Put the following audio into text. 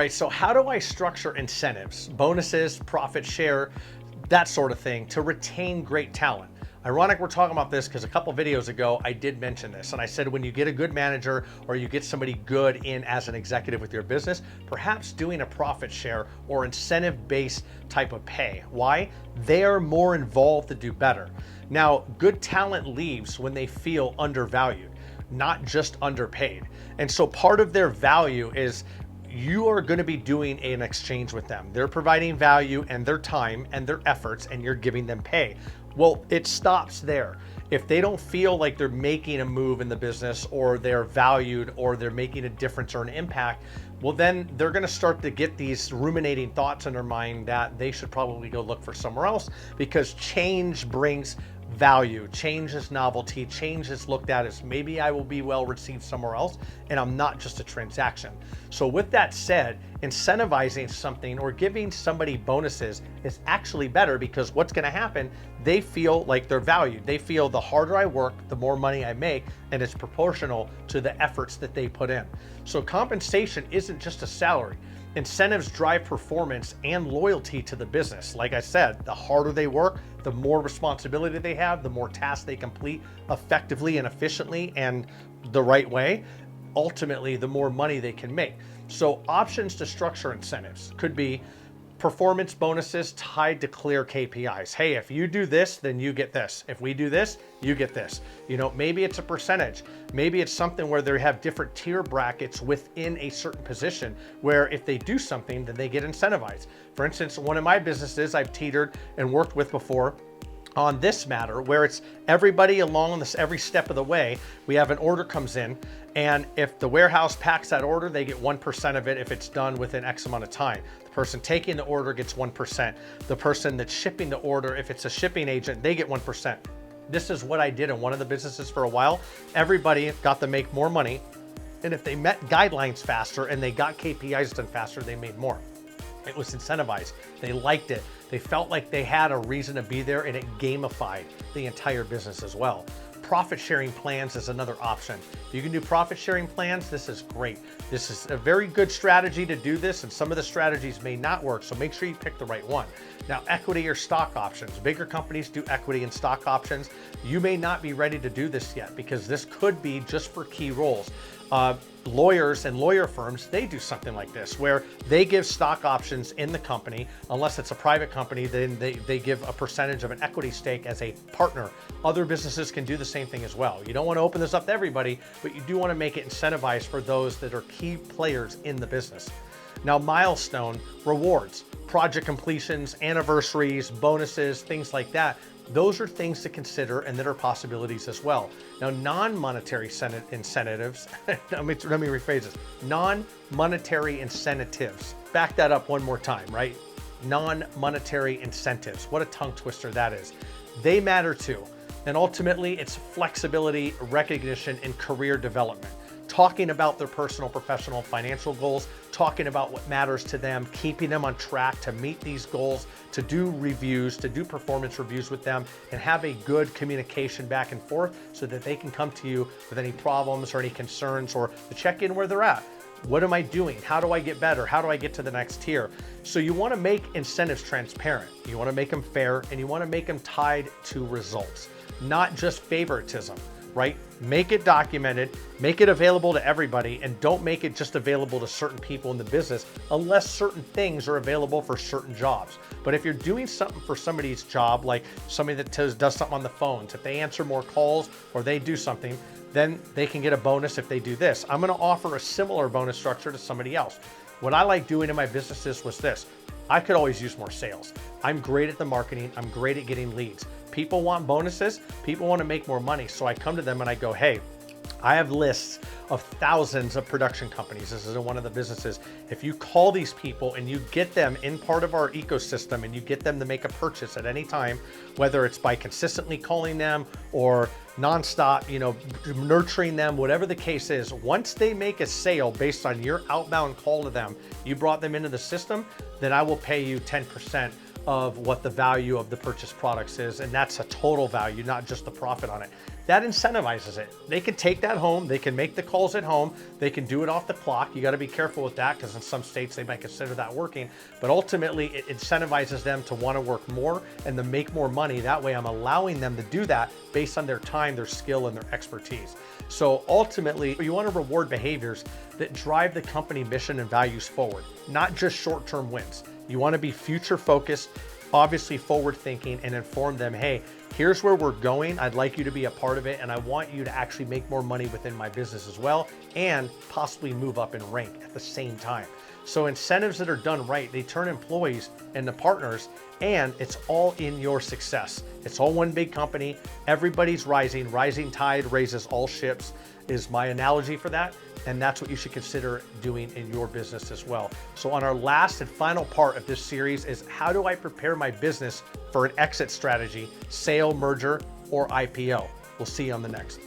right, so how do I structure incentives, bonuses, profit share, that sort of thing to retain great talent? Ironic we're talking about this because a couple videos ago I did mention this, and I said when you get a good manager or you get somebody good in as an executive with your business, perhaps doing a profit share or incentive-based type of pay. Why? They are more involved to do better. Now, good talent leaves when they feel undervalued, not just underpaid. And so part of their value is you are going to be doing an exchange with them. They're providing value and their time and their efforts, and you're giving them pay. Well, it stops there. If they don't feel like they're making a move in the business or they're valued or they're making a difference or an impact, well, then they're going to start to get these ruminating thoughts in their mind that they should probably go look for somewhere else, because change brings value. Change is novelty. Change is looked at as maybe I will be well received somewhere else and I'm not just a transaction. So with that said, incentivizing something or giving somebody bonuses is actually better, because what's going to happen, they feel like they're valued. They feel the harder I work, the more money I make, and it's proportional to the efforts that they put in. So compensation isn't just a salary. Incentives drive performance and loyalty to the business. Like I said, the harder they work, the more responsibility they have, the more tasks they complete effectively and efficiently and the right way, ultimately, the more money they can make. So options to structure incentives could be performance bonuses tied to clear KPIs. Hey, if you do this, then you get this. If we do this, you get this. You know, maybe it's a percentage. Maybe it's something where they have different tier brackets within a certain position where if they do something, then they get incentivized. For instance, one of my businesses I've teetered and worked with before on this matter, where it's everybody along this every step of the way. We have an order comes in, and if the warehouse packs that order, they get 1% of it if it's done within X amount of time. The person taking the order gets 1%. The person that's shipping the order, if it's a shipping agent, they get 1%. This is what I did in one of the businesses for a while. Everybody got to make more money, and if they met guidelines faster and they got KPIs done faster, they made more. It was incentivized. They liked it. They felt like they had a reason to be there, and it gamified the entire business as well. Profit sharing plans is another option. If you can do profit sharing plans, this is great. This is a very good strategy to do this, and some of the strategies may not work, so make sure you pick the right one. Now, equity or stock options. Bigger companies do equity and stock options. You may not be ready to do this yet, because this could be just for key roles. Lawyers and lawyer firms, they do something like this, where they give stock options in the company. Unless it's a private company, then they give a percentage of an equity stake as a partner. Other businesses can do the same thing as well. You don't want to open this up to everybody, but you do want to make it incentivized for those that are key players in the business. Now, milestone rewards, project completions, anniversaries, bonuses, things like that. Those are things to consider and that are possibilities as well. Now, non-monetary incentives, let me rephrase this, non-monetary incentives. Back that up one more time, right? Non-monetary incentives. What a tongue twister that is. They matter too. And ultimately, it's flexibility, recognition, and career development. Talking about their personal, professional, financial goals, talking about what matters to them, keeping them on track to meet these goals, to do reviews, to do performance reviews with them, and have a good communication back and forth so that they can come to you with any problems or any concerns, or to check in where they're at. What am I doing? How do I get better? How do I get to the next tier? So you want to make incentives transparent. You want to make them fair, and you want to make them tied to results, not just favoritism. Right? Make it documented, make it available to everybody, and don't make it just available to certain people in the business unless certain things are available for certain jobs. But if you're doing something for somebody's job, like somebody that does something on the phones, if they answer more calls or they do something, then they can get a bonus if they do this. I'm going to offer a similar bonus structure to somebody else. What I like doing in my businesses was this. I could always use more sales. I'm great at the marketing. I'm great at getting leads. People want bonuses. People want to make more money. So I come to them and I go, hey, I have lists of thousands of production companies. This is one of the businesses. If you call these people and you get them in part of our ecosystem and you get them to make a purchase at any time, whether it's by consistently calling them or nonstop, nurturing them, whatever the case is, once they make a sale based on your outbound call to them, you brought them into the system, then I will pay you 10% of what the value of the purchased products is, and that's a total value, not just the profit on it. That incentivizes it. They can take that home, they can make the calls at home, they can do it off the clock. You got to be careful with that because in some states they might consider that working, but ultimately it incentivizes them to want to work more and to make more money. That way I'm allowing them to do that based on their time, their skill, and their expertise. So ultimately, you want to reward behaviors that drive the company mission and values forward, not just short-term wins. You want to be future focused, obviously forward thinking, and inform them, hey, here's where we're going. I'd like you to be a part of it, and I want you to actually make more money within my business as well, and possibly move up in rank at the same time. So incentives that are done right, they turn employees into partners, and it's all in your success. It's all one big company. Everybody's rising. Rising tide raises all ships is my analogy for that. And that's what you should consider doing in your business as well. So on our last and final part of this series is how do I prepare my business for an exit strategy, sale, merger, or IPO? We'll see you on the next.